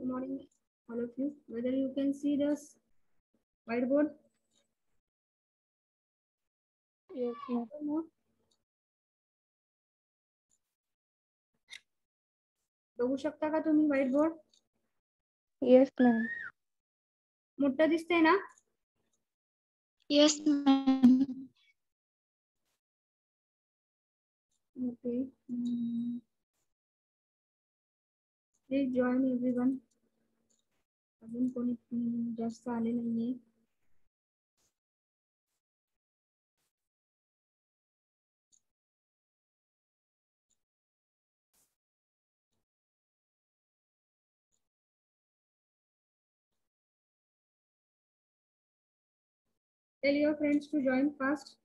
Good morning, all of you. Whether you can see this whiteboard? Yes, ma'am. No? बघू शकता का तुम्ही whiteboard? Yes, ma'am. मोठं दिसतंय ना? Yes, ma'am. Okay. Please join everyone. अजून कोणी जास्त आले नाहीये. Tell your friends to join fast.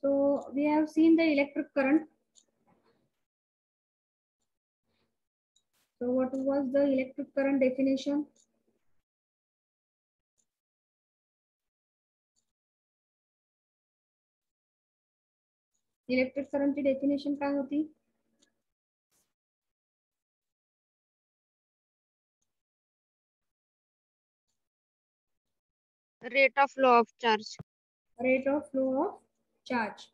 So we have seen the electric current. So what was the electric current definition? Electric करंटची डेफिनेशन काय होती? Rate of flow of charge. Rate of flow of charge.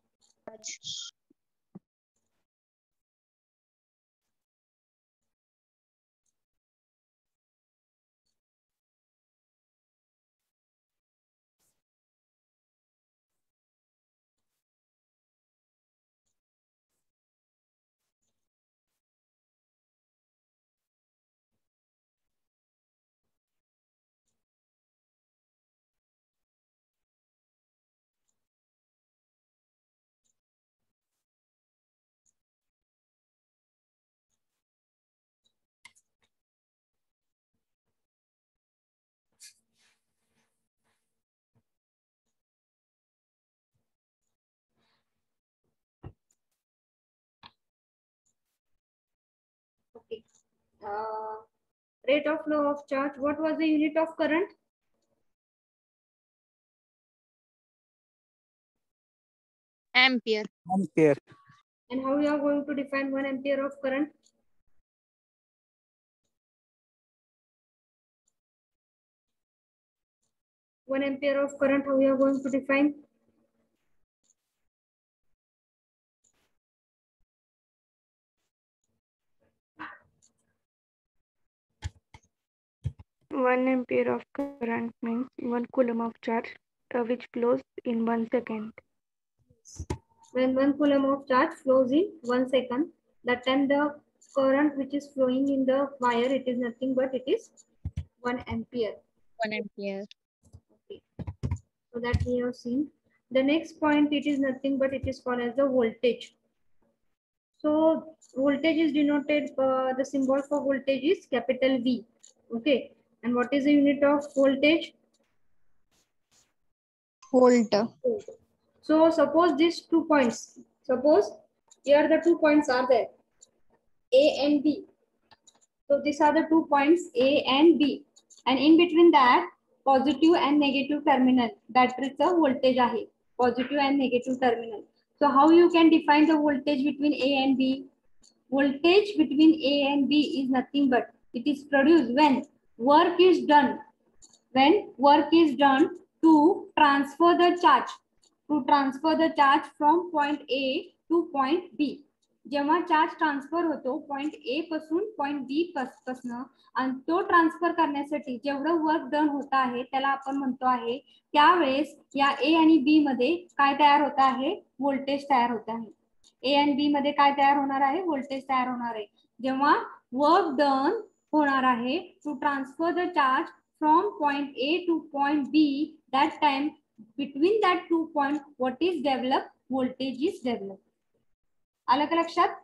Okay. Rate of flow of charge. What was the unit of current? Ampere. Ampere. And how you are going to define 1 ampere of current? One ampere of current, how you are going to define? One ampere of current means 1 coulomb of charge which flows in 1 second. When 1 coulomb of charge flows in 1 second, that time the current which is flowing in the wire, it is nothing but it is 1 ampere. 1 ampere. Okay. So that we have seen. The next point, it is nothing but it is called as the voltage. So voltage is denoted, the symbol for voltage is capital V. Okay. And what is the unit of voltage? Volt. So suppose these 2 points, suppose here the 2 points are there, A and B. So these are the 2 points A and B. And in between that, positive and negative terminal, that is the voltage ahe, positive and negative terminal. So how you can define the voltage between A and B? Voltage between A and B is nothing but it is produced when work is done. When work is done to transfer the charge, from point A to point B. जेव्हा charge transfer होतो point A पासून point B पासन आणि तो transfer करण्यासाठी जेवढं work done होत आहे त्याला आपण म्हणतो आहे त्यावेळेस या ए आणि बी मध्ये काय तयार होत आहे? व्होल्टेज तयार होत आहे. ए आणि बी मध्ये काय तयार होणार आहे? व्होल्टेज तयार होणार आहे. जेव्हा वर्क डन होणार आहे to transfer the charge from point A to point B, that time between that 2 points, what is developed? Voltage is developed. आलं का लक्षात?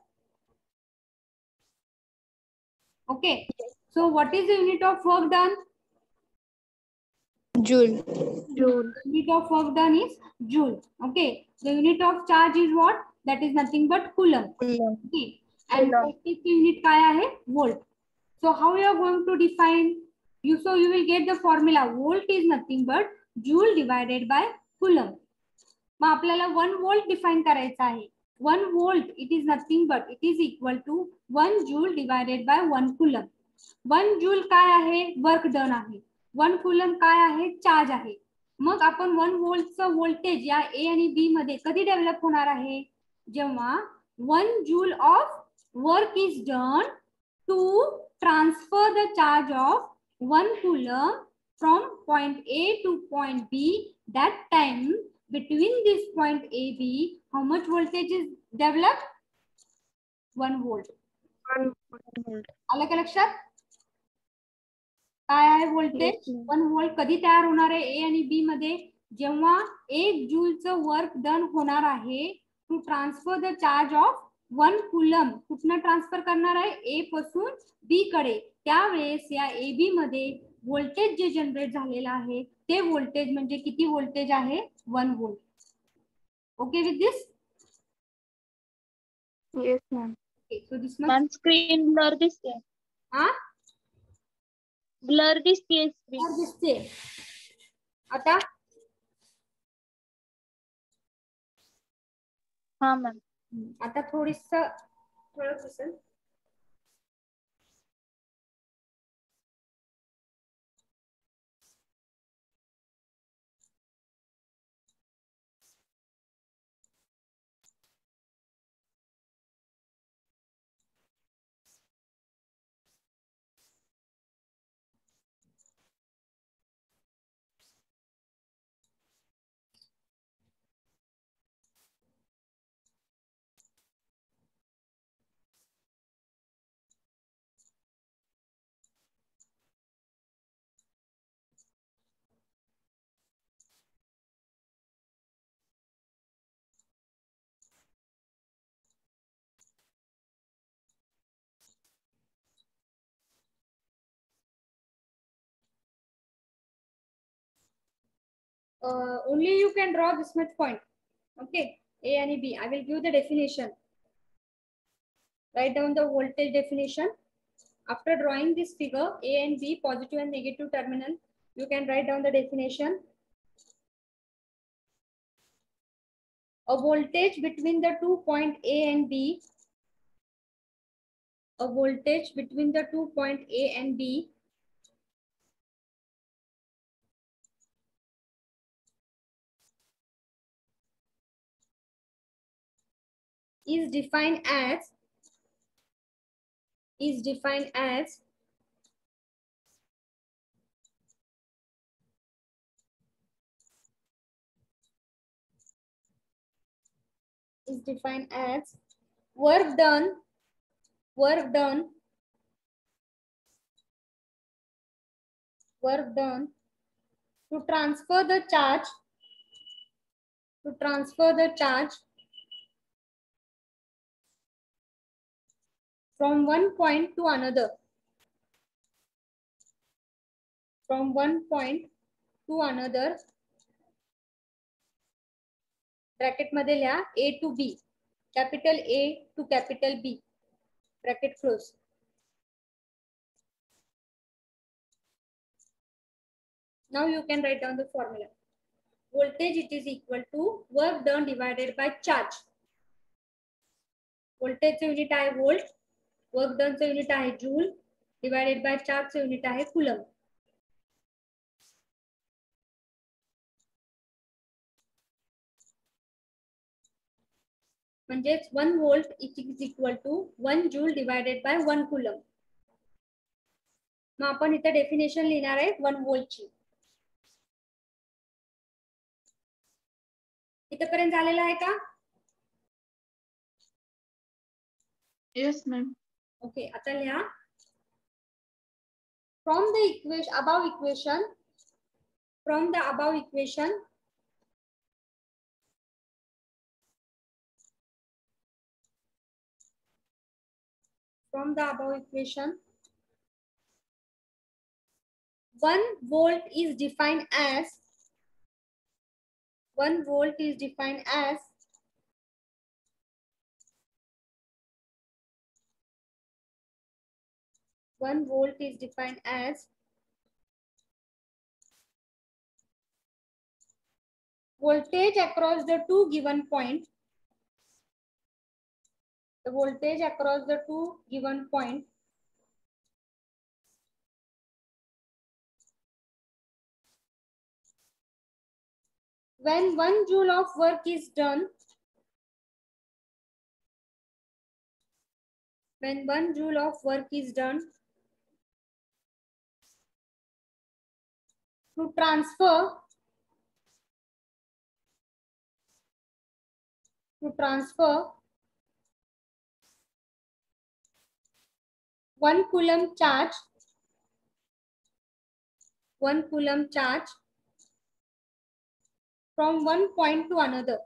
Okay. So what is the unit of work done? Joule. Joule. Unit of work done is joule. Okay. The unit of charge is what? That is nothing but coulomb. Coulomb. Okay. And Coulomb. voltage unit काय आहे? Volt. So how you are going to define? You will get the formula. Volt is nothing but joule divided by coulomb. मग आपल्याला 1 volt define करायचा आहे. 1 volt it is nothing but it is equal to 1 joule divided by 1 coulomb. 1 joule काय आहे? Work done आहे. 1 coulomb काय आहे? Charge आहे. मग आपण 1 voltचं व्होल्टेज या ए आणि बी मध्ये कधी डेव्हलप होणार आहे? जेव्हा 1 joule of work is done to transfer the charge of 1 coulomb from point A to point B. That time between this point AB, how much voltage is developed? 1 volt. 1 volt. आलं का लक्षात? काय आहे voltage? 1 volt कधी तयार होणार आहे ए आणि बी मध्ये? जेव्हा 1 जूलचं वर्क डन होणार आहे to transfer the charge of 1 coulomb. कुठनं ट्रान्सफर करणार आहे? ए पासून बी कडे. त्यावेळेस या ए बी मध्ये व्होल्टेज जे जनरेट झालेलं आहे ते व्होल्टेज म्हणजे किती व्होल्टेज आहे? 1 volt. Okay with this? Yes, ma'am. Okay, so this Ma'am, much. screen blur दिसते. Blur दिसते screen. और दिसते. आता हाँ ma'am. आता थोडंसं दिसेल. Only you can draw this much point. Okay, A and B. I will give the definition. Write down the voltage definition. After drawing this figure, A and B, positive and negative terminal, you can write down the definition. A voltage between the 2 point A and B. A voltage between the 2 point A and B is defined as work done to transfer the charge from one point to another. Bracket मध्ये लिहा A to B, capital A to capital B, bracket close. Now you can write down the formula. Voltage it is equal to work done divided by charge. Voltage चे unit आहे volt, work done चे unit आहे joule, divided by charge चे unit आहे coulomb. म्हणजेच 1 volt is equal to 1 joule divided by 1 coulomb. मग आपण इथे definition लिहिणार आहे 1 volt ची. इथपर्यंत झालेलं आहे का? Yes ma'am. ओके, आता लिहा. From the above equation, 1 volt is defined as 1 volt is defined as voltage across the two given point. The voltage across the two given point when 1 joule of work is done. When 1 joule of work is done to transfer 1 coulomb charge from one point to another.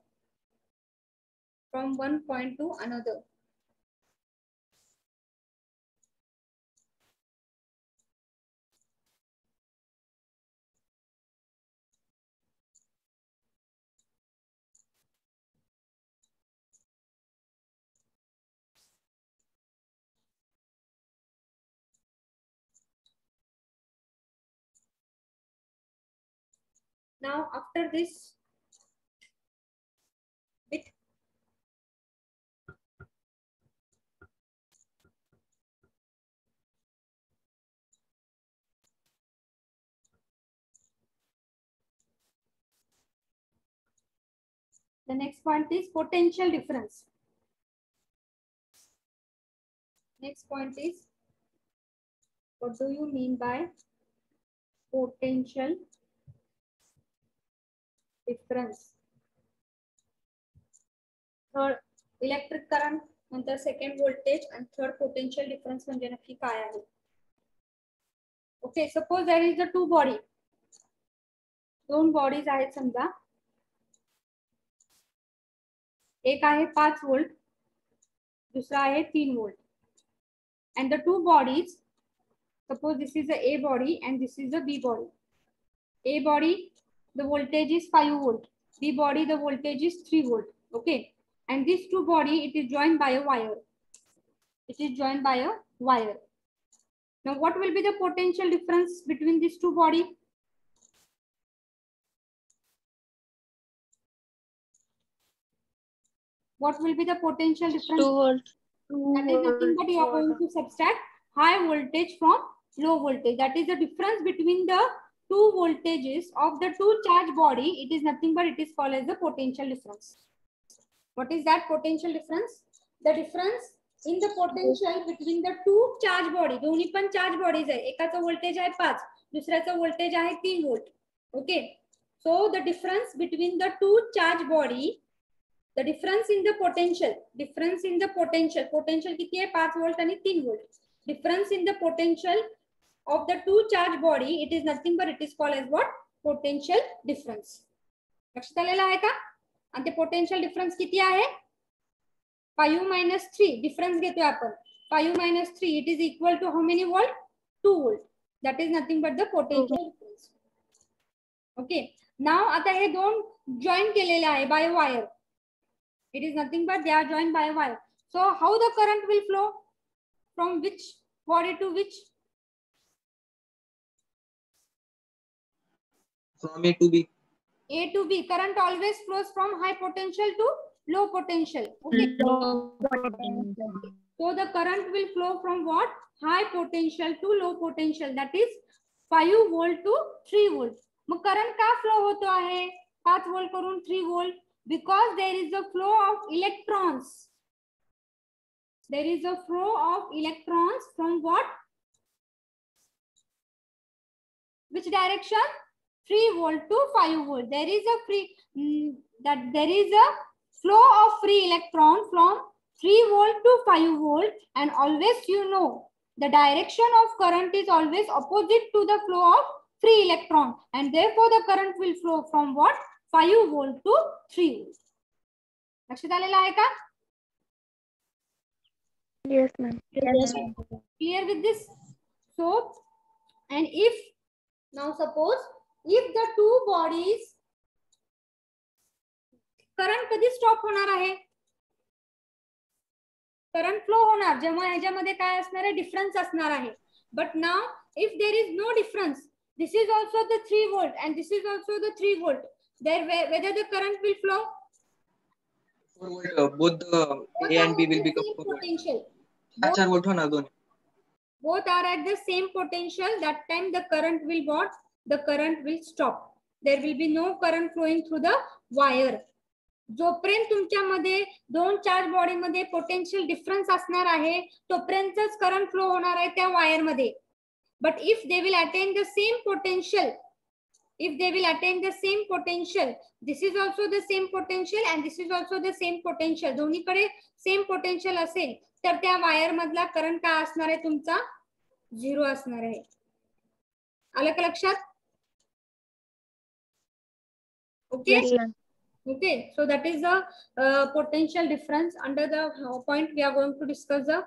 Now after this bit, the next point is potential difference. Next point is, what do you mean by potential difference? Third, electric current, नंतर second voltage and third potential difference म्हणजे नक्की काय आहे? Okay, suppose there is a two body. दोन bodies आहेत समजा. एक आहे 5 वोल्ट, दूसरा आहे 3 volt. And the two bodies, suppose this is the A body and this is the B body. A body, the voltage is 5 volt. B body, the voltage is 3 volt. Okay. And these two body, it is joined by a wire. Now, what will be the potential difference between these two body? What will be the potential difference? 2 volt. That is nothing but you are going to subtract high voltage from low voltage. That is the difference between the two voltages of the two charge body. It is nothing but it is called as the potential difference. What is that potential difference? The difference in the potential between the two charge body. दोन्ही पण charge bodies आहे. एकाचा voltage आहे 5, दुसऱ्याचा voltage आहे 3 volt. Okay. So the difference between the two charge body, the difference in the potential, potential किती आहे 5 volt आणि 3 volt. Difference in the potential of the two charge body, it is nothing but it is called as what? Potential difference. लक्षात आलेलं आहे का? आणि ते potential difference किती आहे? 5 minus 3 डिफरन्स घेतोय आपण. 5 minus 3 it is equal to how many volt? 2 volt. That is nothing but the potential difference. Okay. Now आता हे दोन जॉइन केलेले आहे by wire. It is nothing but they are joined by a wire. So how the current will flow from which body to which? From A to B. A to B. Current always flows from high potential to low potential. Okay. So the current will flow from what? High potential to low potential. That is 5 volt to 3 volt. Mug current का flow होतो आहे 5 volt करून 3 volt? Because there is a flow of electrons. There is a flow of electrons from what? Which direction? 3 volt to 5 volt. There is a flow of free electron from 3 volt to 5 volt, and always you know the direction of current is always opposite to the flow of free electron, and therefore the current will flow from what? 5 volt to 3 volt. लक्षात आलेलं आहे का? Yes, ma'am. Yes, ma'am. Clear with this? So, and if Now suppose if the two bodies, current कधी stop होणार आहे? Current flow होणार जेव्हा ह्याच्यामध्ये काय असणार आहे, डिफरन्स असणार आहे. But now if there is no difference, this is also the 3 volt and this is also the 3 volt, there whether the current will flow? 4 volt, both the A and B will become 4 volt. Potential. 4 volt होणार दोन. Both are at the same potential. That time the current will what? The current will stop. There will be no current flowing through the wire. जोपर्यंत तुमच्यामध्ये दोन charge body मध्ये potential difference असणार आहे तोपर्यंतच current flow होणार आहे त्या वायर मध्ये. But if they will attain the same potential, if they will attain the same potential, this is also the same potential and this is also the same potential, दोन्हीकडे same potential असेल तर त्या wire मधला current काय असणार आहे तुमचा? 0 असणार आहे. आलं का लक्षात? Okay. Yes, ma'am. Okay, so that is the potential difference. Under the point we are going to discuss the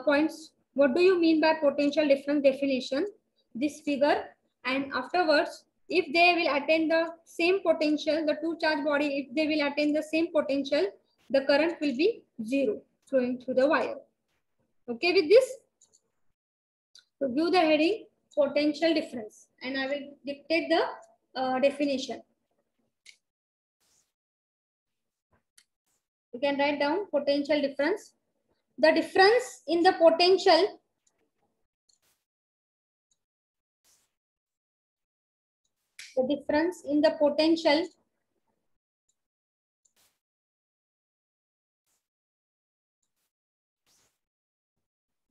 points. What do you mean by potential difference definition? This figure, and afterwards if they will attain the same potential, the two charge body, if they will attain the same potential, the current will be 0 flowing through the wire. Okay with this? So give the heading potential difference and I will dictate the definition. You can write down potential difference. The difference in the potential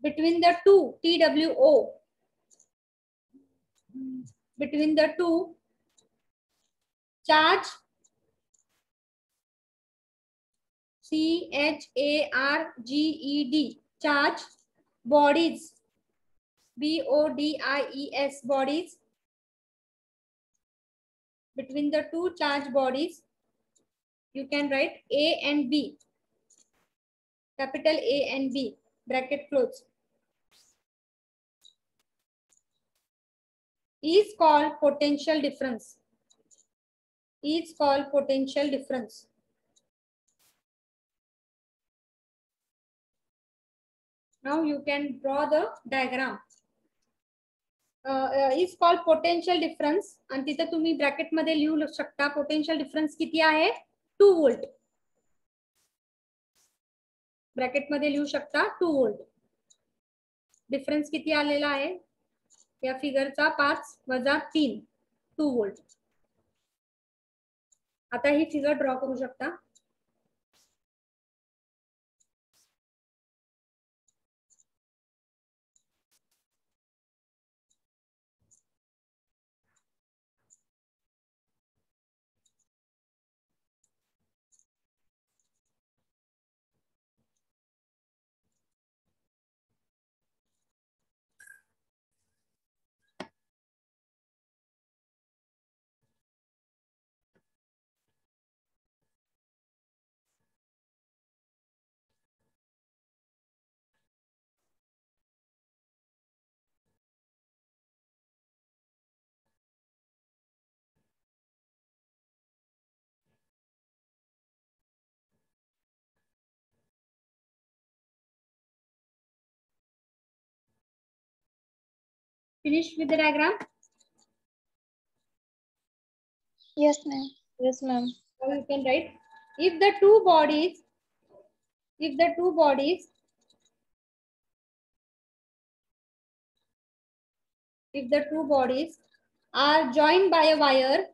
between the two TWO, between the two charge CHARGED charge bodies, BODIES bodies, between the two charge bodies you can write A and B, capital A and B, bracket close, is called potential difference, is called potential difference. Now you can draw the diagram. Is called potential difference आणि तिथे तुम्ही bracket मध्ये लिहू शकता potential difference किती आहे 2 volt. Bracket मध्ये लिहू शकता 2 volt. डिफरन्स किती आलेला आहे या फिगरचा 5 वजा 3 2 volt. आता ही फिगर ड्रॉ करू शकता. Finish with the diagram? Yes, ma'am. Yes, ma'am. Now you can write if the two bodies, if the two bodies, if the two bodies are joined by a wire,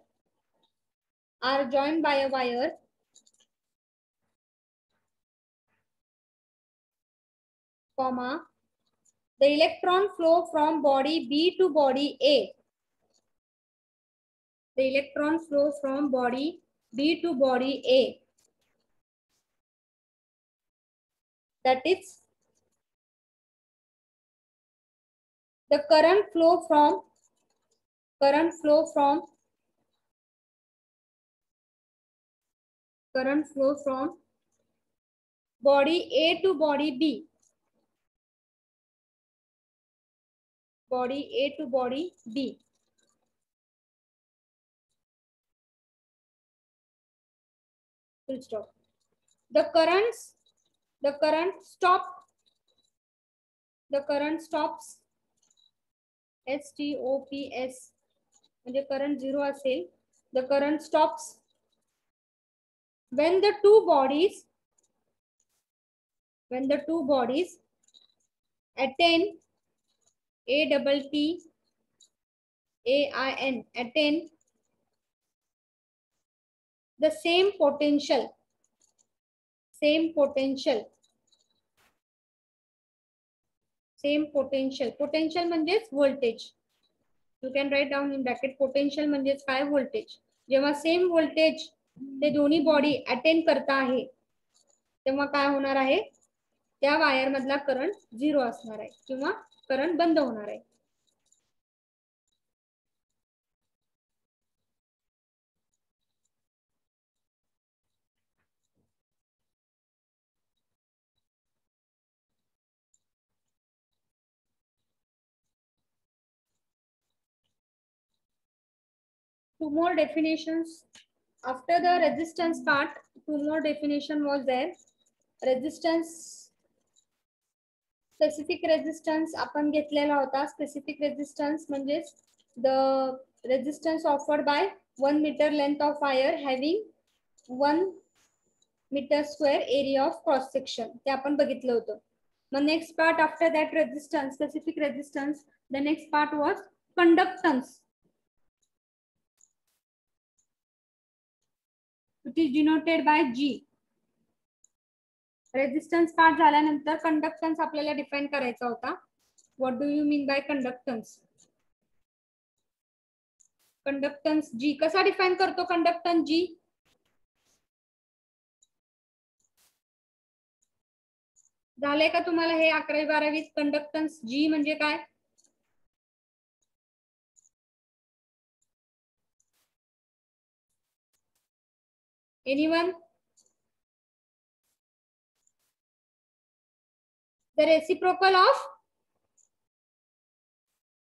are joined by a wire, comma, the electron flow from body B to body A. The electron flow from body B to body A. That is the current flow from body A to body B. Body A to body B. full stop. The current stops STOPS म्हणजे current 0 असेल. The current stops when the two bodies attain attain the same potential. Potential म्हणजेच voltage. You can write down in bracket potential म्हणजेच काय voltage. जेव्हा same voltage ते दोन्ही body attain करता आहे तेव्हा काय होणार आहे, त्या वायर मधला करंट 0 असणार आहे किंवा करंट बंद होणार आहे. Two more definitions after the resistance part. Two more definition was there. Resistance, specific resistance आपण घेतलेला होता. Specific resistance म्हणजे the resistance offered by 1 meter length of wire having 1 meter square area of cross section. ते आपण बघितलं होतं. मग next part after that resistance, specific resistance, the next part was conductance. It is denoted by G. Resistance part झाल्यानंतर conductance आपल्याला define करायचा होता. What do you mean by conductance? Conductance G कसा define करतो कंडक्टन्स जी? झाले का तुम्हाला हे 11वी 12वी कंडक्टन्स जी म्हणजे काय? Anyone? The reciprocal of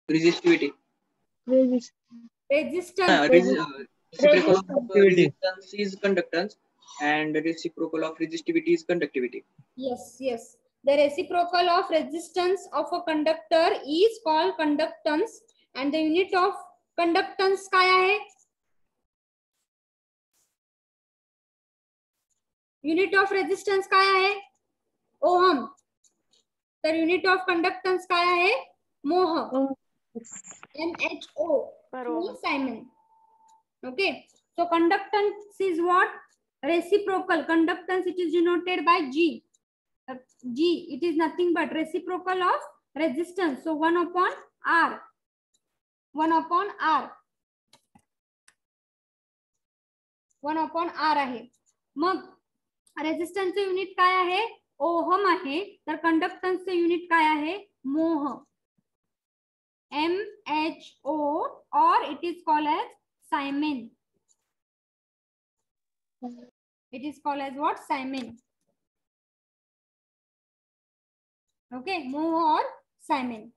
resistivity. resistance. Reciprocal of resistance is conductance and reciprocal of resistivity is conductivity. Yes. The reciprocal of resistance of a conductor is called conductance and the unit of conductance काय आहे? Unit of resistance काय आहे? Ohm. तर unit of conductance काय आहे? मोह. MHO. Simon. Okay. So conductance is what? Reciprocal. Conductance it is denoted by G. G it is nothing but reciprocal of resistance. So 1 upon R. 1 upon R. 1 upon R आहे. मग रेजिस्टन्सचे unit काय आहे? Ohm आहे. तर कंडक्टन्सचे unit काय आहे? मोह. MHO or it is called as Simon. It is called as what? Simon. Okay, मोह और सायमन.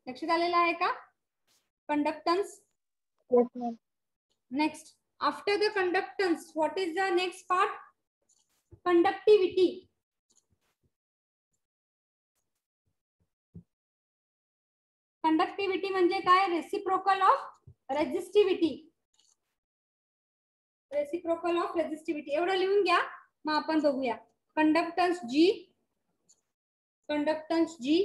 लक्षात आलेलं आहे का? Conductance. Yes, ma'am. Next, after the conductance, what is the next part? Conductivity. Conductivity म्हणजे काय? Reciprocal of resistivity. Reciprocal of resistivity एवढं लिहून घ्या. मग आपण बघूया. Conductance G.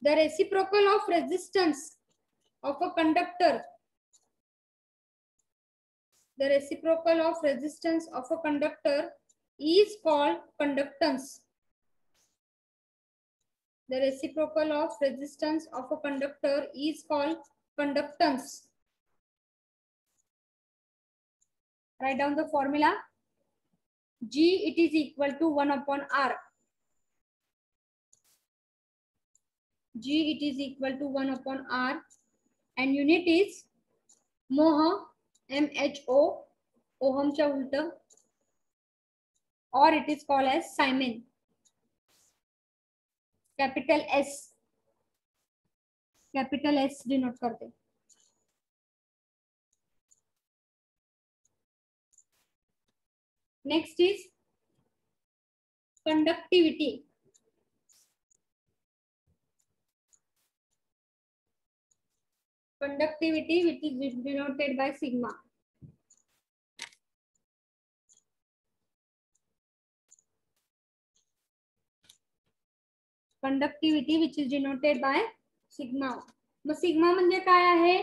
The reciprocal of resistance of a conductor. The reciprocal of resistance of a conductor is called conductance. The reciprocal of resistance of a conductor is called conductance. Write down the formula. G it is equal to 1 upon R. G it is equal to 1 upon R and unit is मोह. MHO. ओहमच्या उलट. Or it is called as Simon. Capital S denote करते. Next is conductivity. Conductivity, which is denoted by sigma. Conductivity, which is denoted by sigma. Mug sigma म्हणजे काय आहे?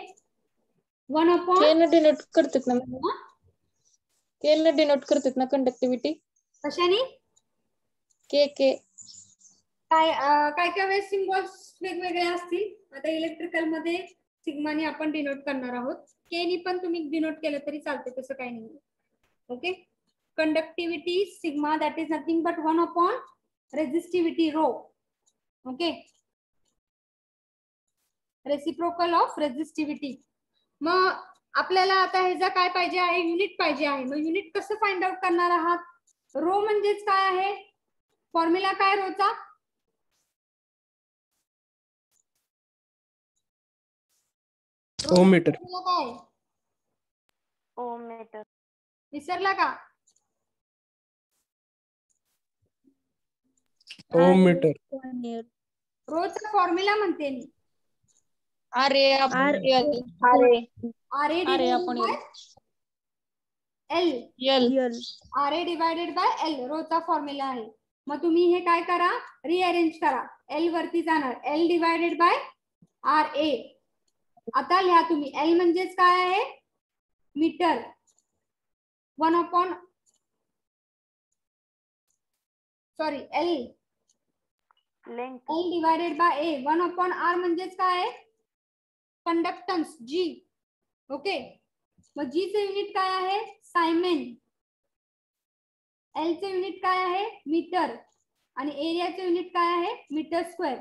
1 upon के न denote करतात ना मॅडम, के न डिनोट करतात ना कंडक्टिव्हिटी. कशाने? के के काय काय वेळेस सिम्बॉल्स वेगवेगळे असतील. आता इलेक्ट्रिकल मध्ये सिग्माने आपण डिनोट करणार आहोत. के नी पण तुम्ही डिनोट केलं तरी चालते, तसं काही नाही. Okay. Conductivity sigma that is nothing but 1 upon resistivity rho. Okay. Reciprocal of resistivity. मग आपल्याला आता ह्याचा काय पाहिजे आहे? युनिट पाहिजे आहे. मग युनिट कसं फाइंड आउट करणार आहात? रो म्हणजेच काय आहे? फॉर्म्युला काय रोचा? ओम मीटर. काय ओम मीटर. विसरला का? ओम मीटर. रोचा फॉर्म्युला म्हणते मी. अरे आपण एल अरे आपण L L R A divided by L Rochak formula आहे. मग तुम्ही हे काय करा? रिअरेंज करा. एल वरती जाणार, L divided by R A. आता लिहा तुम्ही. एल म्हणजेच काय आहे? Metre. 1 upon sorry L length. L divided by A. 1 upon R म्हणजेच काय आहे? कंडक्टन्स जी. ओके. मग जी चे युनिट काय आहे? सायमेन. एल चे युनिट काय आहे? मीटर. आणि एरियाचे युनिट काय आहे? Metre square.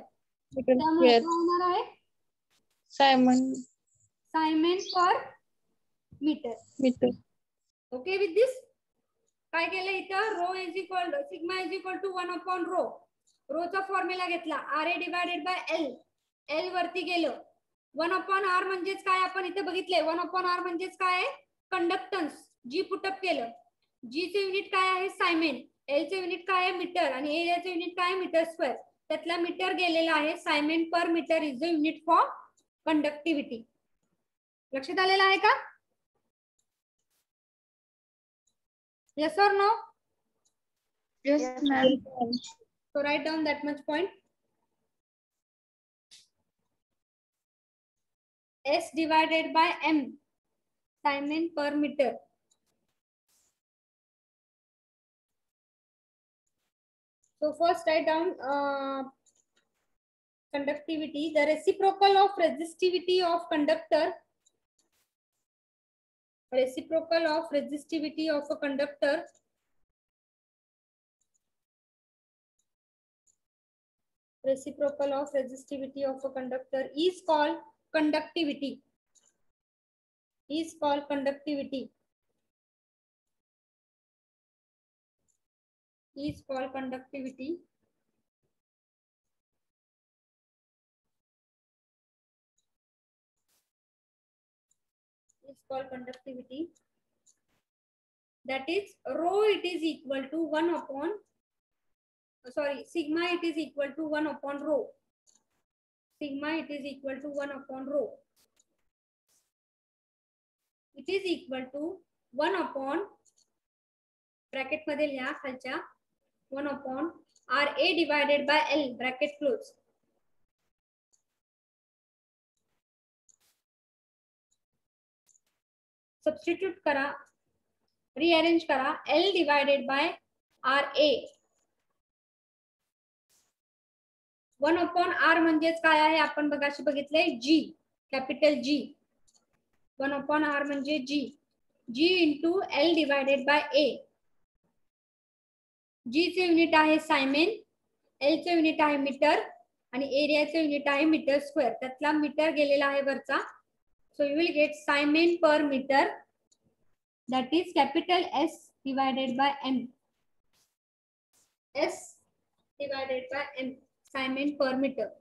त्यामुळे काय होणार आहे? Siemens per metre. Okay with this. काय केलं इथं? Rho is equal sigma is equal to 1 upon rho. रोचा फॉर्म्युला घेतला, R A divided by L. L वरती गेलं. 1 अपॉन आर म्हणजेच काय? आपण इथे बघितलंय. 1 अपॉन आर म्हणजेच काय आहे? कंडक्टन्स. जी पुटअप केलं. जी चे युनिट काय आहे? सायमेन. एल चे युनिट काय आहे? मीटर. आणि एरियाचे युनिट काय आहे? Metre square. त्यातला मीटर गेलेला आहे. Siemens per metre is the unit for conductivity. लक्षात आलेलं आहे का? Yes or no? Yes, ma'am. So write down that much point. S divided by M, Simon per meter. So first write down conductivity. The reciprocal of resistivity of conductor. Reciprocal of resistivity of a conductor is called conductivity. Is called conductivity. Is called conductivity. Is called conductivity. That is rho. It is equal to 1 upon. Sorry, sigma. It is equal to 1 upon rho. Sigma. It is equal to 1 upon rho. It is equal to 1 upon bracket मध्ये लिहा खालच्या 1 upon RA divided by L bracket close. Substitute करा, rearrange करा. L divided by RA. 1 upon R म्हणजेच काय आहे? आपण बघाशी बघितलंय G, capital G. 1 upon R म्हणजे G. G into L divided by A. G चे युनिट आहे सायमेन, L चे युनिट आहे मीटर आणि एरियाचे युनिट आहे मीटर स्क्वेअर. त्यातला मीटर गेलेला आहे वरचा. So you will get Simon per meter, that is capital S divided by M. S divided by M, Simon per meter.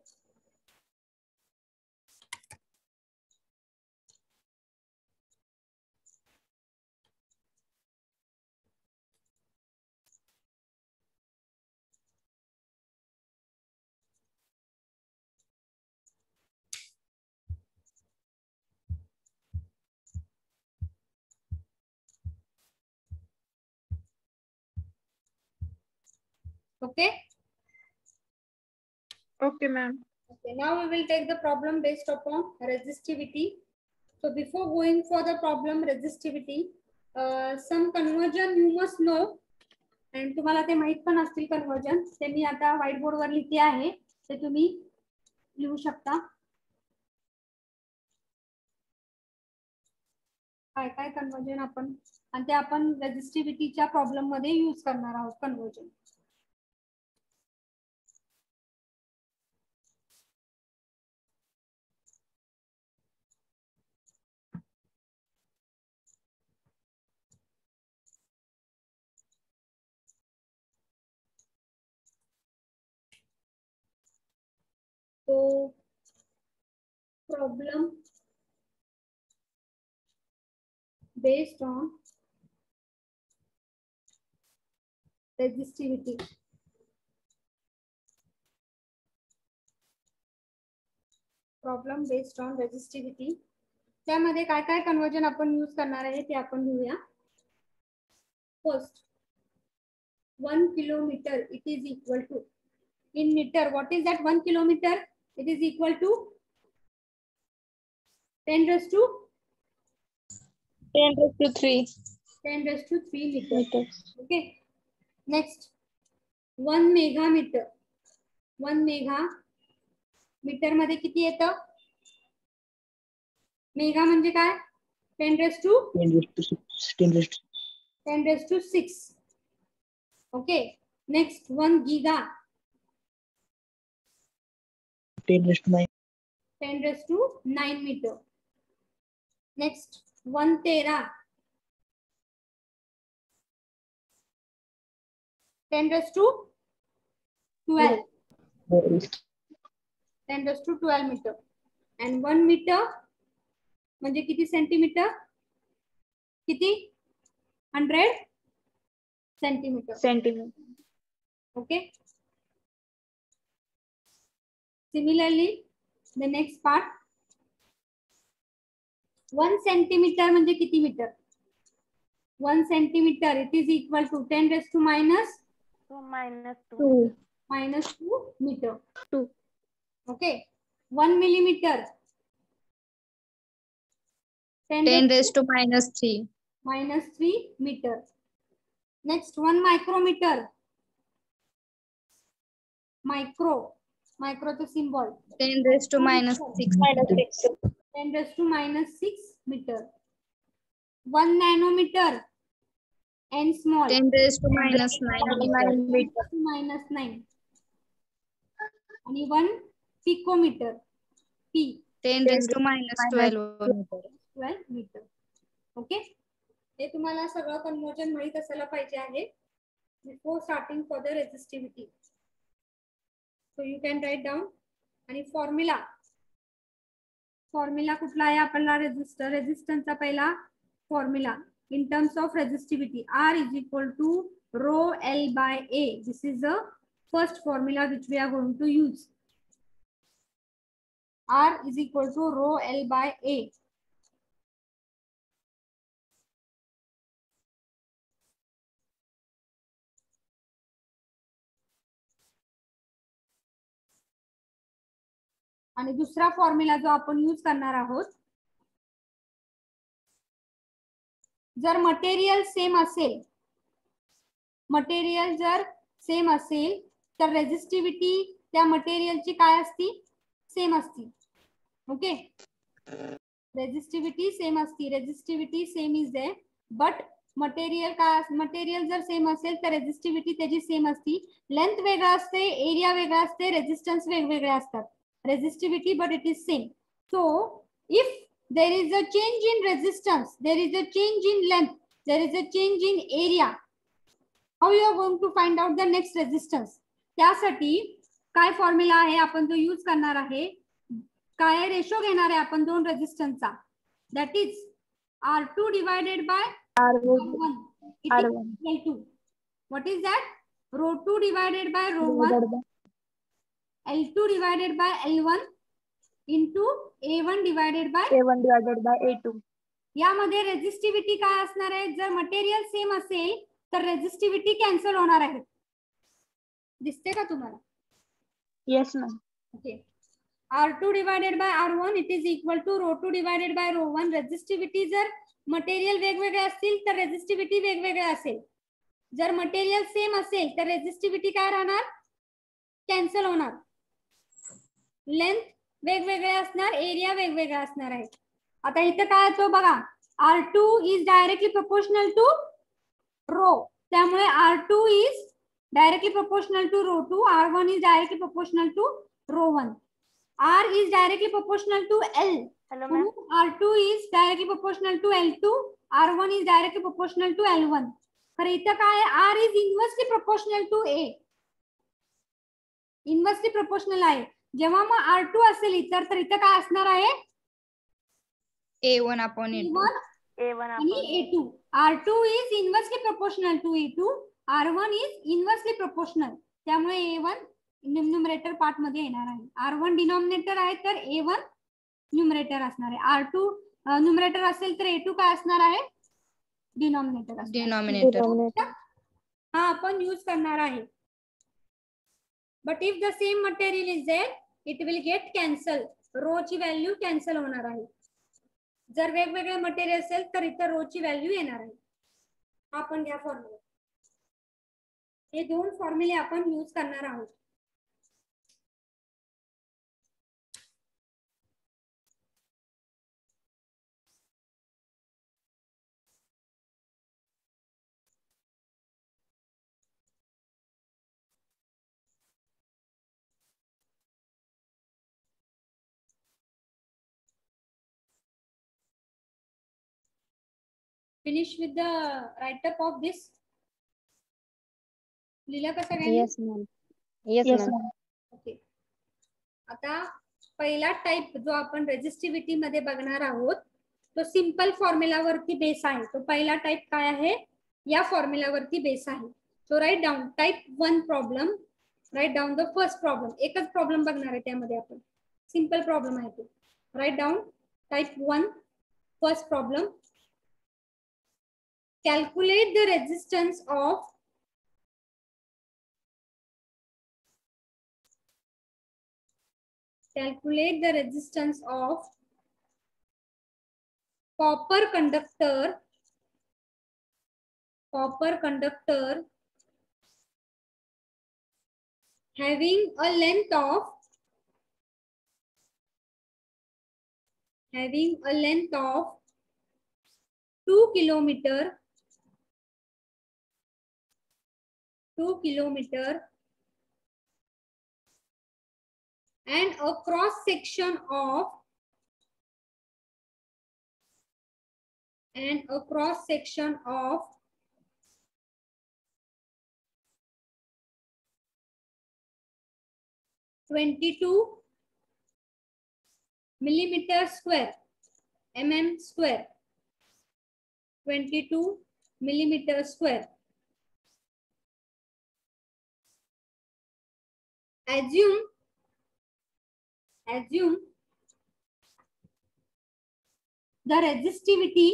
Okay. Okay, ma'am. Okay, now we will take the problem based upon resistivity. So before going for the problem resistivity, some conversion you must know, and तुम्हाला ते माहित पण असतील conversion. ते मी आता white board वर लिहिते आहे, ते तुम्ही लिहू शकता. काय काय कन्वर्जन आपण, आणि ते आपण रेजिस्टिव्हिटीच्या प्रॉब्लेम मध्ये यूज करणार आहोत कन्वर्जन. तो problem based on resistivity. Problem based on resistivity. त्यामध्ये काय काय कन्वर्जन आपण यूज करणार आहे ते आपण लिहूया. First, 1 kilometer it is equal to, in meter what is that 1 kilometer? It is equal to 10 raised to 3 meter. meters. Okay. Next, 1 megameter. 1 mega metre मध्ये किती येतं? मेगा म्हणजे काय? 10 raised to 6. Okay. Next, 1 giga. 10 raised to 9 meter. Next, 1 tera. 10 raised to 12. 10 raised to 12 meter. And 1 meter म्हणजे किती centimetre? किती? 100 centimetre. Okay. Similarly, the next part, 1 centimeter म्हणजे किती metre? 1 centimeter it is equal to 10 raised to minus 2 meter. 2. Okay. 1 millimeter, 10 raised to minus 3. minus 3 meter. Next, 1 micrometer. Micro the symbol. 10 raised to minus 6. 10 raised to minus 6 meter. 1 nanometer. N small. 10 raised to minus 9 meter. Minus 9. And 1 picometer. P. 10 raised to minus 12 meter. 12 meter. Okay. हे तुम्हाला सगळं conversion माहित असायला पाहिजे आहे before starting for the resistivity. So you can write down. आणि formula कुठला आहे आपल्याला? रेजिस्टन्सचा पहिला formula in terms of resistivity, R is equal to rho L by A. This is the first formula which we are going to use. R is equal to rho L by A. आणि दुसरा formula जो आपण use करणार आहोत, जर material same असेल तर resistivity त्या मटेरियलची काय असती? सेम असती. Okay. Resistivity same is there, but material जर सेम असेल तर रेजिस्टिव्हिटी त्याची सेम असती. लेंथ वेगळा असते, एरिया वेगळा असते, रेजिस्टन्स वेगवेगळे असतात. Resistivity, but it is same. So if there is a change in resistance, there is a change in length, there is a change in area, how you are going to find out the next resistance? त्यासाठी काय formula आहे आपण जो use करणार आहे, काय ratio घेणार आहे आपण दोन रेजिस्टन्सचा, that is R2 divided by R1. It is equal to, what is that? Rho 2 divided by rho 1. L2 divided by L1 into A1 divided by A2. यामध्ये रेजिस्टिव्हिटी काय असणार आहे? जर मटेरियल सेम असेल तर रेजिस्टिव्हिटी कॅन्सल होणार आहे. दिसते का तुम्हाला? Yes, ma'am. Okay. R2 divided by R1 it is equal to ρ2 divided by ρ1. Resistivity जर मटेरियल वेगवेगळे असतील तर रेझिस्टिव्हिटी वेगवेगळे असेल. जर मटेरियल सेम असेल तर रेझिस्टिव्हिटी काय राहणार? कॅन्सल होणार. लेंथ वेगवेगळे असणार, एरिया वेगवेगळा असणार आहे. आता इथं काय येतो बघा, R2 is directly proportional to rho, त्यामुळे R2 is directly proportional to ρ2, R1 is directly proportional to ρ1. R is directly proportional to L. Hello, ma'am. R2 is directly proportional to L2. R1 is directly proportional to L1. खरं इथं काय आहे? R is inversely proportional to A. Inversely proportional आहे. जेव्हा मग R2 असेल इतर तर इथं काय असणार आहे? A1 upon A2. A1 आणि A2. R2 is inversely proportional to A2. R1 is inversely proportional. त्यामुळे A1 न्यूमरेटर पार्ट मध्ये येणार आहे. R1 डिनॉमिनेटर आहे तर A1 न्यूमरेटर असणार आहे. R2 न्यूमरेटर असेल तर A2 काय असणार आहे? डिनॉमिनेटर असणार. Denominator. हा आपण यूज करणार आहे. But if the same material is there it will get cancel. Rho ची व्हॅल्यू कॅन्सल होणार आहे. जर वेगवेगळे मटेरियल असेल तर इथं रो ची व्हॅल्यू येणार आहे. आपण घ्या फॉर्म्युला. हे दोन फॉर्म्युले आपण यूज करणार आहोत. Finish with the write up of this. लिहिलं का सगळ्यांनी? Yes, ma'am. Yes, Yes, ma'am. ma'am. Okay. आता पहिला टाइप जो आपण रेझिस्टिव्हिटी मध्ये बघणार आहोत तो सिंपल फॉर्म्युलावरती बेस आहे. तो पहिला टाइप काय आहे? या फॉर्म्युलावरती बेस आहे. So write down type 1 problem. Write down the first problem. एकच प्रॉब्लेम बघणार आहे त्यामध्ये आपण. सिंपल प्रॉब्लेम आहे तो. Write down type 1 first problem. Calculate the resistance of copper conductor having a length of 2 kilometer and a cross section of 22 millimeter square, mm square, 22 millimeter square. Assume the resistivity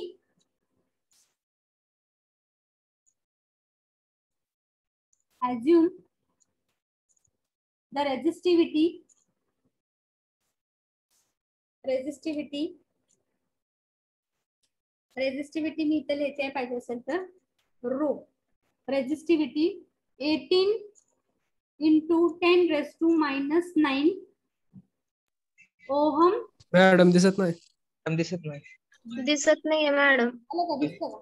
मी इथे लिहिते पाहिजे असेल तर rho. Resistivity 18 into 10 raised to minus 9 ohm. Madam दिसत नाही. दिसत नाही. दिसत नाहीये मॅडम. आलं का? दिसतं का?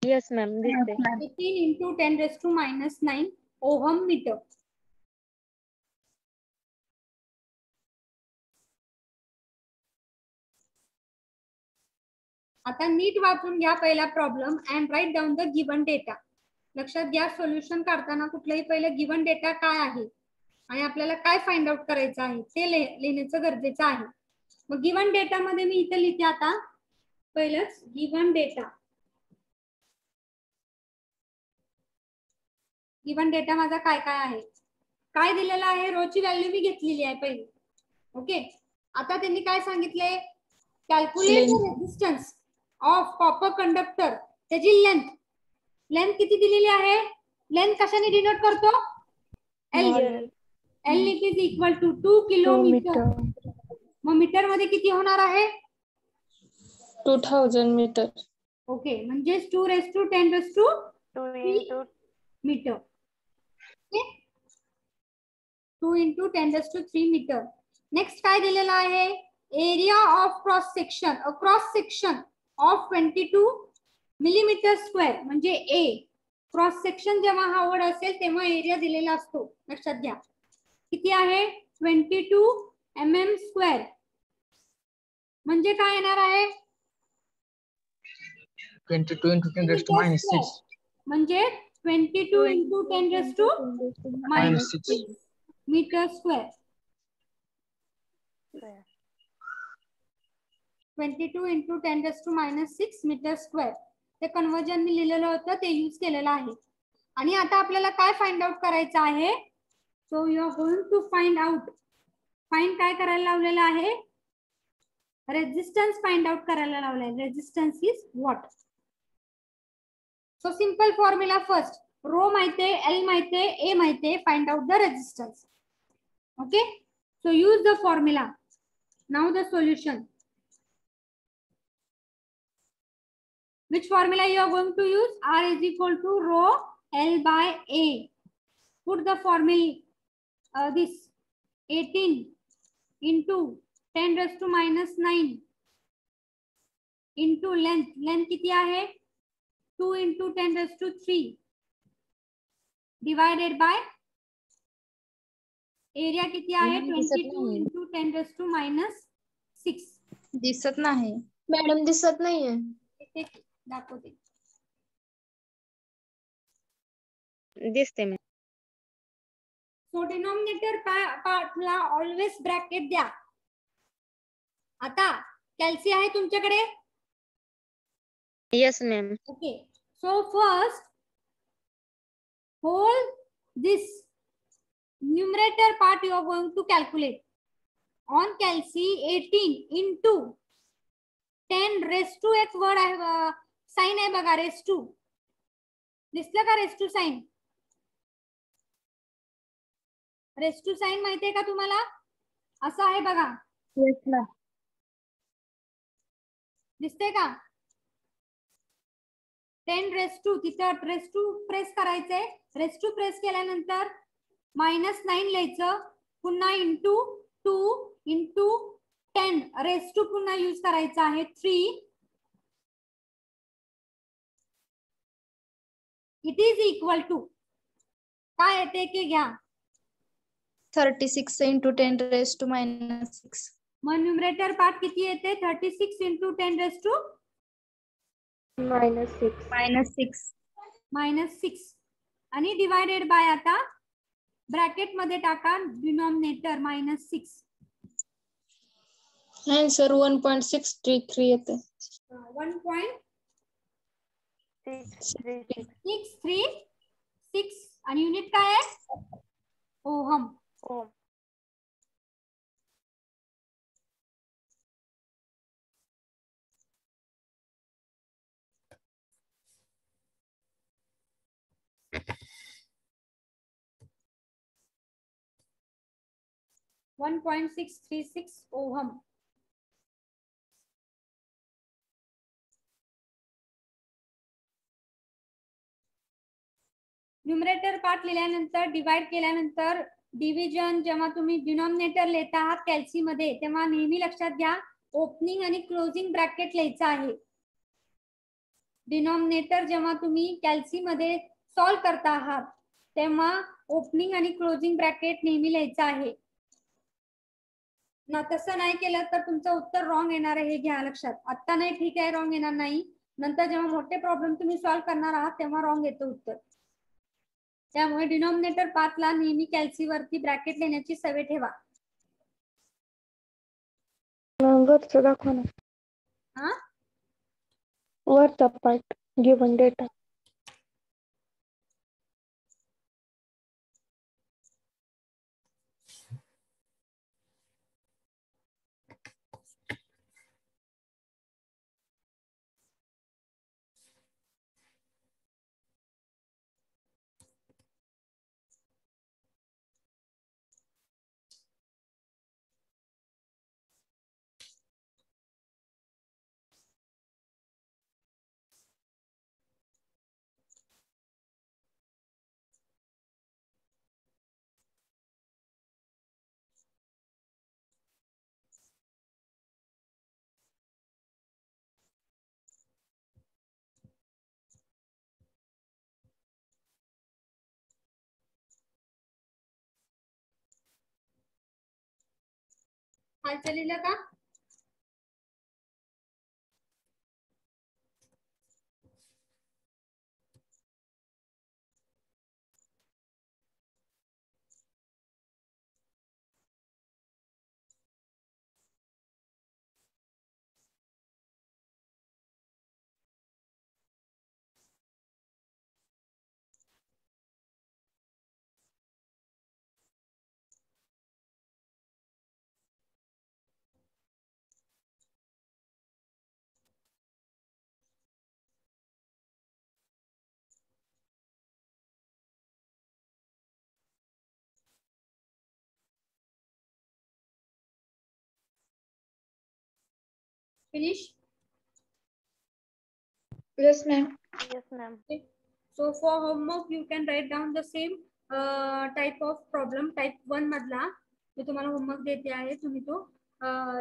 Yes, ma'am. दिसते. 18 into 10 raised to minus 9 ohm metre. आता नीट वाचून घ्या पहिला problem and write down the given data. लक्षात घ्या सोल्युशन काढताना कुठलाही पहिले गिवन डेटा काय आहे आणि आपल्याला काय फाइंड आउट करायचं आहे ते लिहिण्याचं गरजेचं आहे. मग गिवन डेटा मध्ये मी इथे लिहिते आता पहिलंच गिवन डेटा. गिवन डेटा माझा काय काय आहे, काय दिलेला आहे, रोची व्हॅल्यू मी घेतलेली आहे पहिली. ओके. आता त्यांनी काय सांगितलंय? Calculate the resistance of copper conductor. त्याची लेंथ किती दिलेली आहे? लेंथ कशाने डिनोट करतो? L. L. L it is equal to 2 kilometre. मग मीटर मध्ये किती होणार आहे? 2000 मीटर. ओके, म्हणजे 2 raised to 10 raised to 2 3 into metre. Okay, 2 into 10 raised to 3 metre. Next काय दिलेलं आहे? Area of cross section of 22 millimetre square, म्हणजे ए. क्रॉस सेक्शन जेव्हा हा वर्ड असेल तेव्हा एरिया दिलेला असतो, लक्षात घ्या. किती आहे? 22 mm स्क्वेअर. म्हणजे काय येणार आहे? 22 into 10 raised to minus 6. म्हणजे 22 into 10 raised to Minus 6. Metre square. 22 into 10 raised to minus 6 metre square. ते कन्वर्जन मी लिहिलेलं होतं, ते यूज केलेलं आहे. आणि आता आपल्याला काय फाइंड आउट करायचं आहे? So you are going to find out. Find काय करायला लावलेलं आहे? रेजिस्टन्स फाइंड आउट करायला लावलाय. Resistance is what? So simple formula first. Rho माहितीये, एल माहितीये, ए माहितीये. Find out the resistance. Okay, so use the formula. Now the solution. Which formula you are going to use? R is equal to rho L by A. Put the formula this 18 into 10 raised to minus 9 into length. Length किती आहे? 2 into 10 raised to 3 divided by area किती आहे? 22 into 10 raised to minus 6. दिसत नाही. Madam दिसत नाहीये. दाखवते. दिसते मी. सो डिनॉमिनेटर पार्टला ऑलवेज ब्रॅकेट द्या. आता कॅल्सी आहे तुमच्याकडे? Yes ma'am. Okay, so first whole this numerator part you are going to calculate. On calci 18 into 10 raised to एक वर्ड आहे, साइन आहे बघा, रेस टू. दिसलं का raise to sign? Raise to sign माहितीये का तुम्हाला? असं आहे बघा. Yes ma'am. दिसते का? 10 रेस टू, तिथं रेस टू प्रेस करायचंय. रेस टू प्रेस केल्यानंतर -9 लिहायचं. पुन्हा इंटू 2 इंटू 10 रेस टू पुन्हा यूज करायचा आहे 3. इट इज इक्वल टू काय येते की घ्या. 36 into 10 raised to minus 6. Mug numerator part किती येते? 36 into 10 raised to minus 6. minus 6. आणि डिवायडेड बाय आता ब्रॅकेट मध्ये टाका डिनॉमिनेटर -6. आन्सर 1.633 येते. 1.636 आणि युनिट काय आहे? Ohm. Ohm. - 1.636 ohm. Numerator part लिहिल्यानंतर डिवाइड केल्यानंतर डिव्हिजन जेव्हा तुम्ही डिनॉमिनेटर लिहिता आहात कॅल्सी मध्ये तेव्हा नेहमी लक्षात घ्या ओपनिंग आणि क्लोजिंग ब्रॅकेट लिहायचं आहे. डिनॉमिनेटर जेव्हा तुम्ही कॅल्सी मध्ये सॉल्व करता आहात तेव्हा ओपनिंग आणि क्लोजिंग ब्रॅकेट नेहमी लिहायचं आहे ना. तसं नाही केलं तर तुमचं उत्तर रॉंग येणार आहे, हे घ्या लक्षात. आता नाही ठीक आहे, रॉंग येणार नाही. नंतर जेव्हा मोठे प्रॉब्लेम तुम्ही सॉल्व करणार आहात तेव्हा रॉंग येतं उत्तर. त्यामुळे डिनॉमिनेटर पार्टला नेहमी कॅल्सी वरती ब्रॅकेट लिहिण्याची सवय ठेवा. वरचं दाखवा ना. हा, वरचा पार्ट गिवन डेटा. खालचं लिहिलं का? Finish? Yes, ma'am. Yes, ma'am. So for homework you can write down the same type of problem, type 1 मधला मी तुम्हाला होमवर्क देते आहे, तुम्ही तो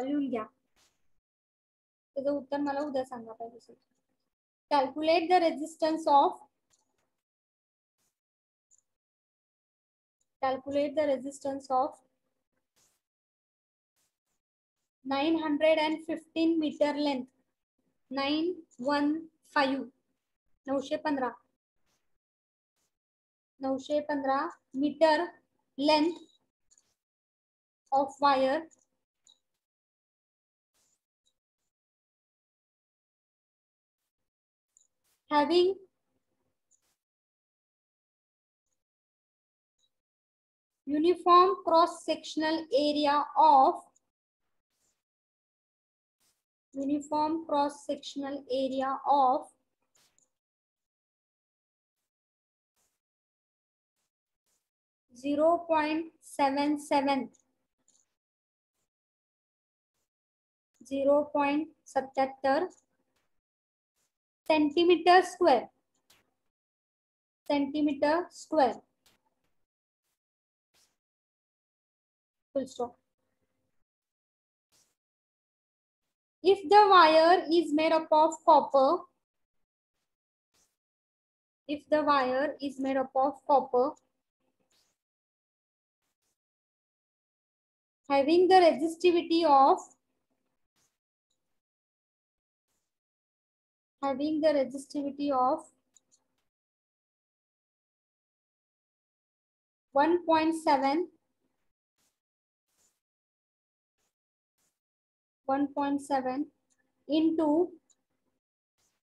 लिहून घ्या. त्याचं उत्तर मला उद्या सांगा पाहिजे. Calculate the resistance of 915 meter length, 915 915 meter length of wire having uniform cross sectional area of 0.77 centimeter square. Full stop. If the wire is made up of copper, having the resistivity of 1.7 into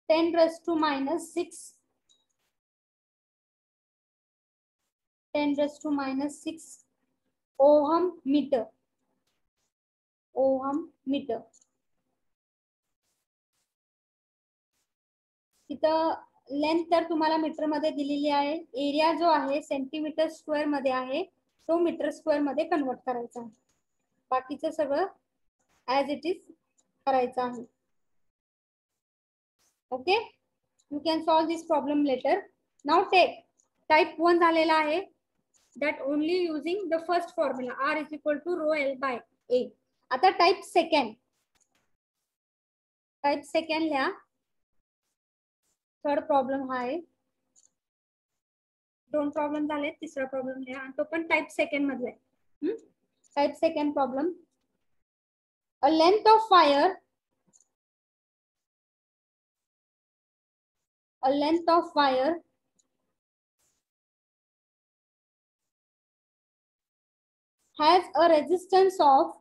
10 raised to minus 6 ohm meter. तिथं length तर तुम्हाला metre मध्ये दिलेली आहे, area जो आहे centimetre square मध्ये आहे, तो मीटर स्क्वेअर मध्ये कन्वर्ट करायचा आहे. बाकीचं सगळं ऍज इट इज करायचं आहे. Okay, you can solve this problem later. Now take type 1 झालेला आहे, that only using the first formula R is equal to rho L by A. आता टाइप सेकंड लिहा. थर्ड प्रॉब्लेम हा आहे, 2 problem झाले, तिसरा प्रॉब्लेम लिहा आणि तो पण टाइप सेकंड मधला आहे. Type second problem, a length of wire has a resistance of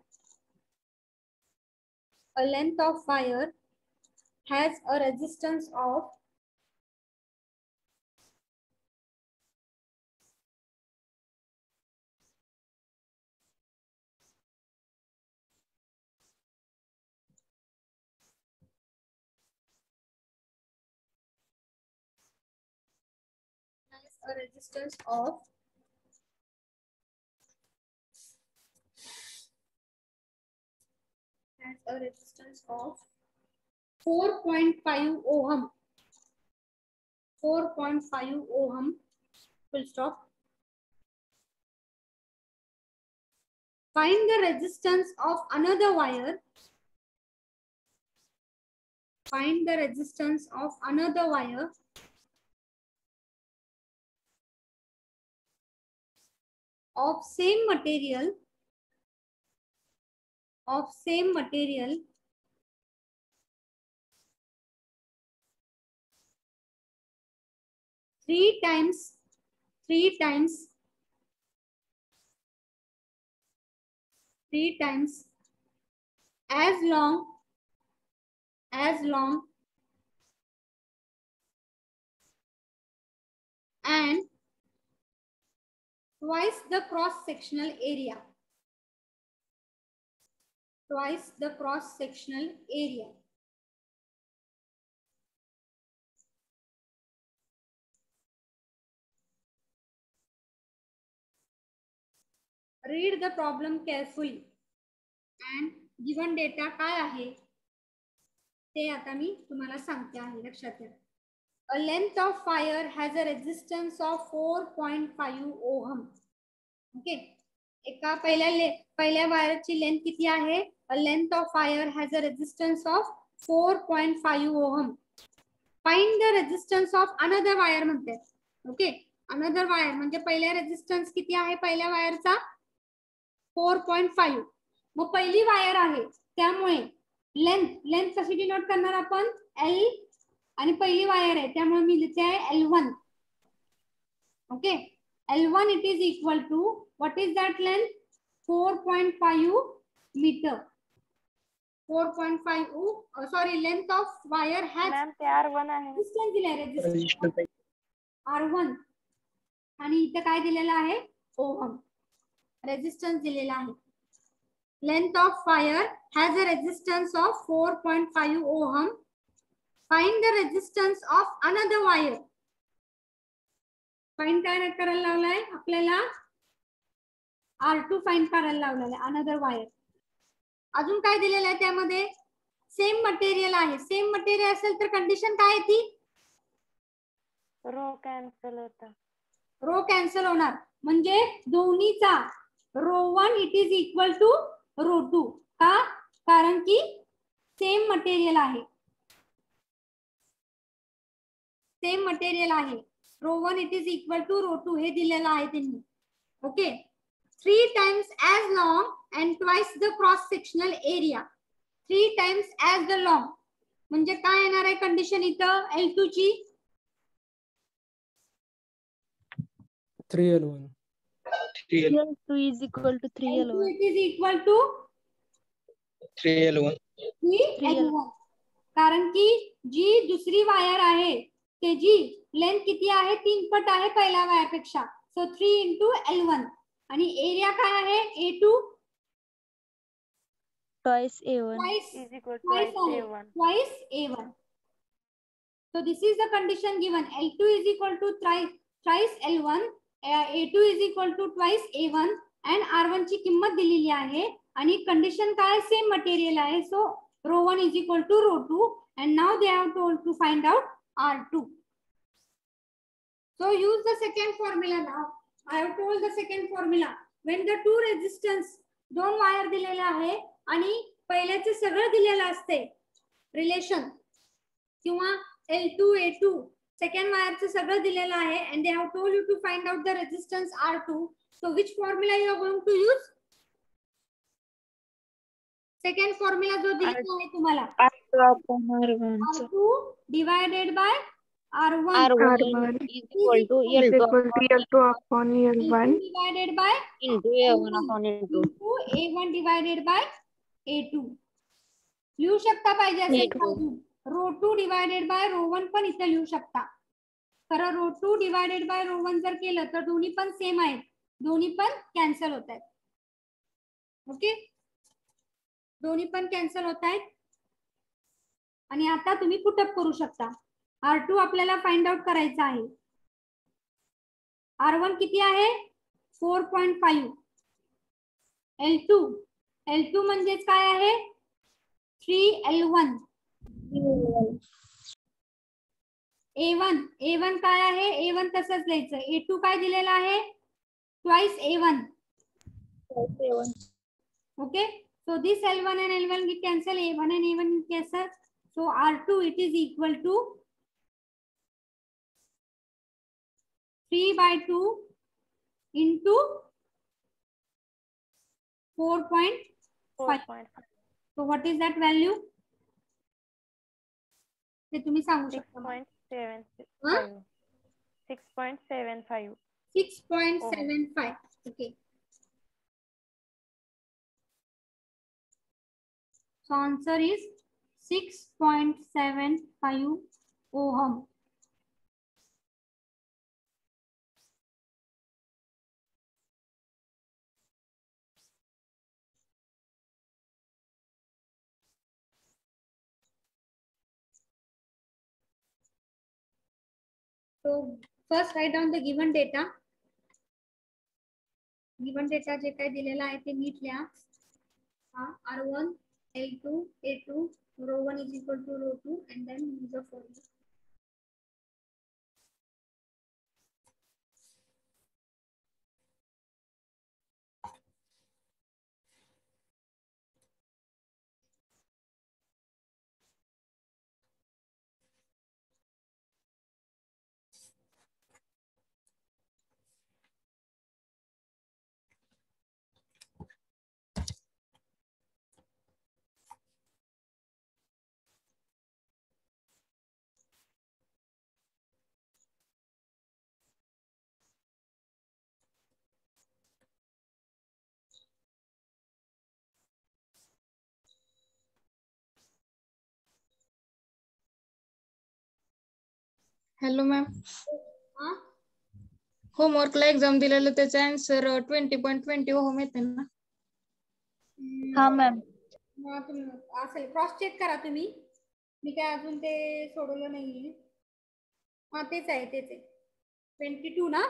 4.5 ohm. 4.5 ohm. Full stop. Find the resistance of another wire. Of same material of same material three times as long and twice the cross sectional area. Read the problem carefully and given data काय आहे ते आता मी तुम्हाला सांगते आहे, लक्षात घ्या. A length of wire has a resistance of 4.5 ohm. Okay. एका पहिल्या वायरची लेंथ किती आहे? A length of wire has a resistance of 4.5 ohm. Find the resistance of another wire म्हणते. ओके, another wire म्हणजे पहिल्या रेजिस्टन्स किती आहे पहिल्या वायरचा? 4.5. मग पहिली वायर आहे त्यामुळे लेंथ कशी डिनोट करणार आपण? L आणि पहिली वायर आहे त्यामुळे मी लिहिते आहे L1. Okay, L1 it is equal to what is that length? 4.5 meter. 4.5 sorry, length of wire has ma'am ते R1 आहे. resistance दिला आहे, resistance R1 आणि इथे काय दिलेलं आहे? ओहम. रेजिस्टन्स दिलेला आहे. Length of wire has a resistance of 4.5 ohm. Find the resistance of another wire. Find काय करायला लावलाय आपल्याला? R2 फाइंड करायला लावलेला आहे, अनदर वायर. अजून काय दिलेलं आहे त्यामध्ये? सेम मटेरियल आहे. सेम मटेरियल असेल तर कंडिशन काय आहे ती? रो कॅन्सल होता. रो कॅन्सल होणार म्हणजे दोन्हीचा रो1 इट इज इक्वल टू रो2. का? कारण की सेम मटेरियल आहे. रो1 इट इज इक्वल टू रो2 हे दिलेलं आहे त्यांनी. Okay, 3 times as long and twice the cross sectional area. 3 times as the long म्हणजे काय येणार आहे कंडिशन इथं L2 ची? 3L1. 2 is equal to 3L1. L2 it is equal to 3L1. 3L1. कारण की जी दुसरी वायर आहे त्याची लेंथ किती आहे? 3 पट आहे पहिल्या वायर पेक्षा. सो 3 into L1 आणि एरिया काय आहे? A2 Twice A1. is equal to A1. twice A1. So this is the condition given. L2 is equal to thrice L1, A2 is equal to twice A1 and R1 ची किंमत दिलेली आहे आणि condition काय? Same material आहे. सो रो1 is equal to रो2 and now they have told to find out R2. So use the second formula now. I have told the second formula. When the two resistance दोन wire दिलेले आहे आणि पहिल्याचे सगळं दिलेलं असते relation किंवा L2 A2 second वायरचं सगळं दिलेलं आहे and they have told you to find out the resistance R2. So which formula you are going to use? Second formula जो दिलेला आहे तुम्हाला R2 divided by R1 R1 is equal to Is equal to L2 upon L1 divided by into A1 upon L2. into A1 divided by A2. लिहू शकता पाहिजे असेल रो2 divided by रो1 पण इथे लिहू शकता. खरं रो2 डिवायडेड बाय रो1 जर केलं तर दोन्ही पण सेम आहेत, दोन्ही पण कॅन्सल होत आहेत. ओके, दोन्ही पण कॅन्सल होत आहेत आणि आता तुम्ही पुटअप करू शकता. R2 आपल्याला फाइंड आउट करायचा आहे. R1 किती आहे? 4.5. L2 म्हणजेच काय आहे? 3L1. A1 काय आहे? A1 तसंच लिहायचं. A2 काय दिलेलं आहे? Twice A1. Okay, so this L1 and L1 get cancel, A1 and A1 cancel. So R2 it is equal to 3/2 into 4.5. 4.5. So what is that value? ते तुम्ही सांगू शकता मला. 6.75. 6.75. 6.75. Okay. So answer is 6.75 ohm. So first write down the given data. Given data जे काही दिलेला आहे ते NEET लिहा. R1, L2, A2, rho 1 is equal to rho 2 and then use the formula. Hello ma'am, हा होमवर्कला एक्झाम दिलेलं त्याचा answer 20.20 ohm येते ना? हा मॅम. असेल क्रॉस चेक करा तुम्ही. मी काय अजून ते सोडवलं नाहीये. हा तेच आहे 22 ना?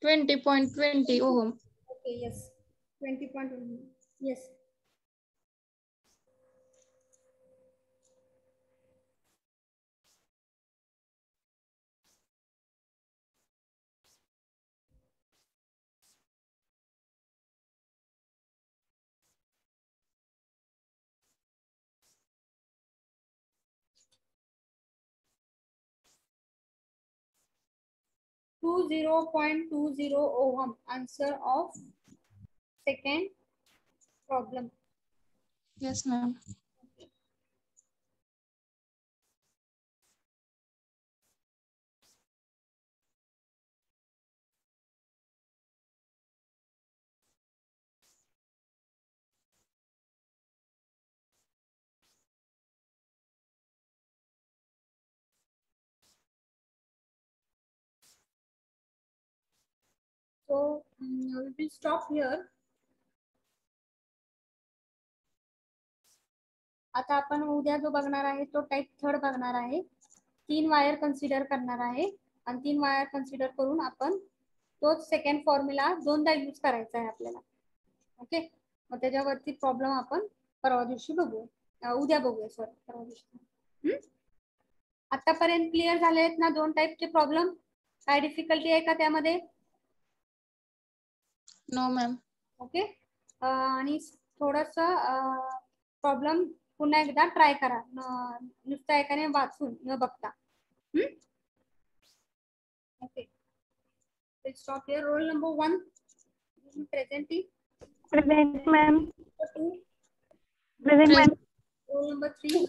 20.20 ohm. Okay yes 20.1 yes. Two 0.20 ohm. Answer of second problem. Yes, ma'am. So we will stop here. आता आपण उद्या जो बघणार आहे तो टाइप थर्ड बघणार आहे. 3 वायर कन्सिडर करणार आहे आणि 3 वायर कन्सिडर करून आपण तोच सेकंड फॉर्म्युला दोनदा यूज करायचा आहे आपल्याला. ओके, मग त्याच्यावरती प्रॉब्लेम आपण परवा दिवशी बघूया, उद्या बघूया सॉरी परवा दिवशी. आतापर्यंत क्लिअर झाले आहेत ना 2 टाइपचे प्रॉब्लेम? काय डिफिकल्टी आहे का त्यामध्ये? No ma'am. ओके, आणि थोडस प्रॉब्लेम पुन्हा एकदा ट्राय करा नुसतं एकाने वाचून न बघता. Okay, stop here. Roll number 1 present. Present, ma'am. 2 Present, ma'am. roll number 3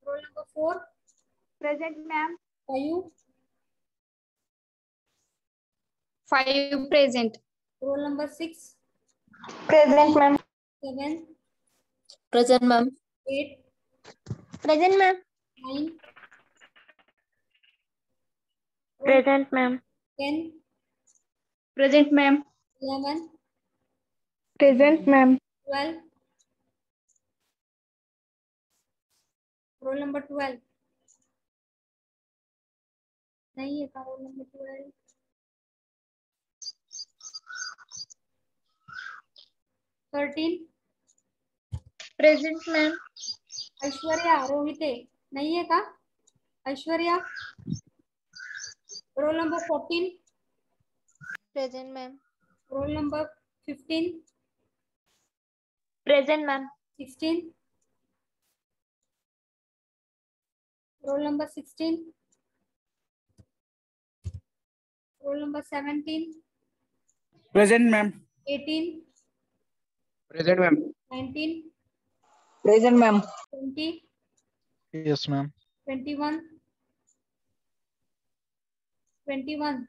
roll number 4 Present, ma'am. 5 present. roll number 6 Present, ma'am. 7 Present, ma'am. 8 Present, ma'am. 9 Present, ma'am. 10 Present, ma'am. 11 Present, ma'am. 12 roll number 12 नहीं है का roll number 12 13 Present, ma'am. Aishwarya रोहिते नहीं है का Aishwarya? roll number 14 Present, ma'am. roll number 15 Present, ma'am. 16 roll number 16 Roll number 17, Present, ma'am. 18, Present, ma'am. 19, Present, ma'am. 20, Yes, ma'am. 21, 21,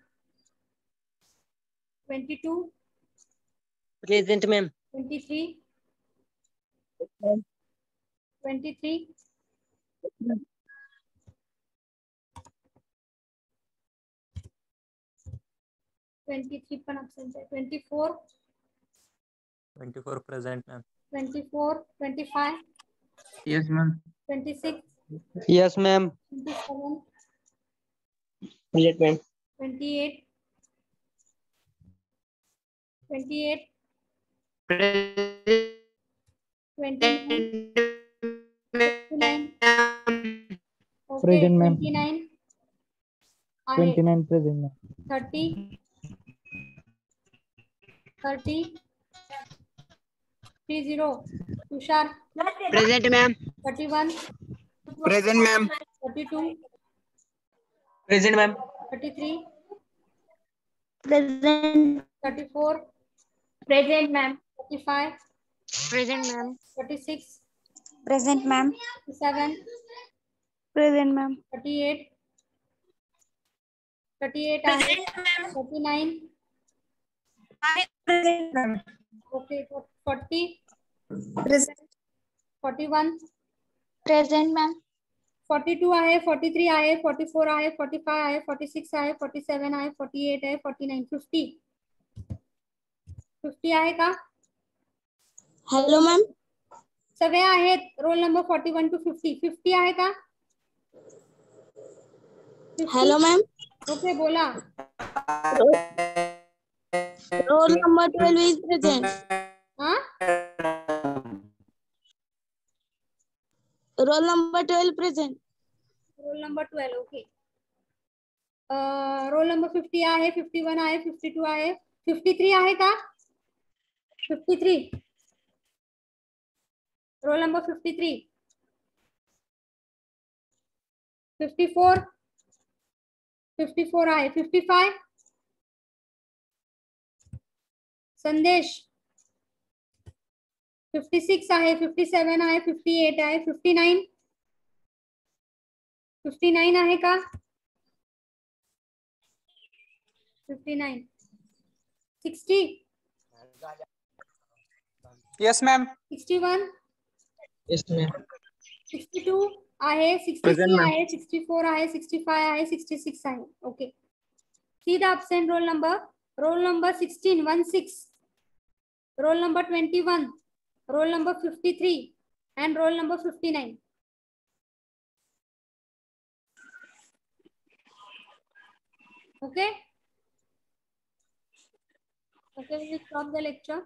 22, Present, ma'am. 23, 23, 23 पण absent आहे. 24, 24 present, ma'am. 24, 25, Yes, ma'am. 26, Yes, ma'am. 27, Present, ma'am. 28, 28, 29, 29, okay, Present, ma'am. 29 आहे. 29 present, ma'am. 30, 30, 30, Tushar, Present, ma'am. 31, Present, ma'am. 32, Present, ma'am. 33, Present. 34, Present, ma'am. 35, Present, ma'am. 36, Present, ma'am. 37, Present, ma'am. 38, 38 आहे. 39, Present, ma'am. okay, 40, Present. 41, Present, ma'am. 42 आहे, 43 आहे, 44 आहे, 45 आहे, 46 आहे, 47 आहे, 48 आहे, 49, 50, 50 आहे का? Hello, ma'am. सगळे आहेत रोल नंबर 41 to 50. 50 आहे का? 50? Hello, ma'am. ओके बोला. Roll number 12 is present. हा? Roll number 12 present. Roll number 12 okay. Roll number 50 आहे, 51 आहे, 52 आहे, 53 आहे का? 53. रोल नंबर 53, 54, 54 आहे, 55, संदेश 56 आहे, 57 आहे, 58 आहे, 59, 59 आहे का? 59, 60, Yes, ma'am. 61, Yes, ma'am. 62 आहे, 63 Present, ma'am. आहे, 64 आहे, 65 आहे, 66 आहे. Okay. See the absent roll number. Roll number 16, 16. Roll number 21. Roll number 53 and roll number 59. Okay. Okay, we will stop the lecture.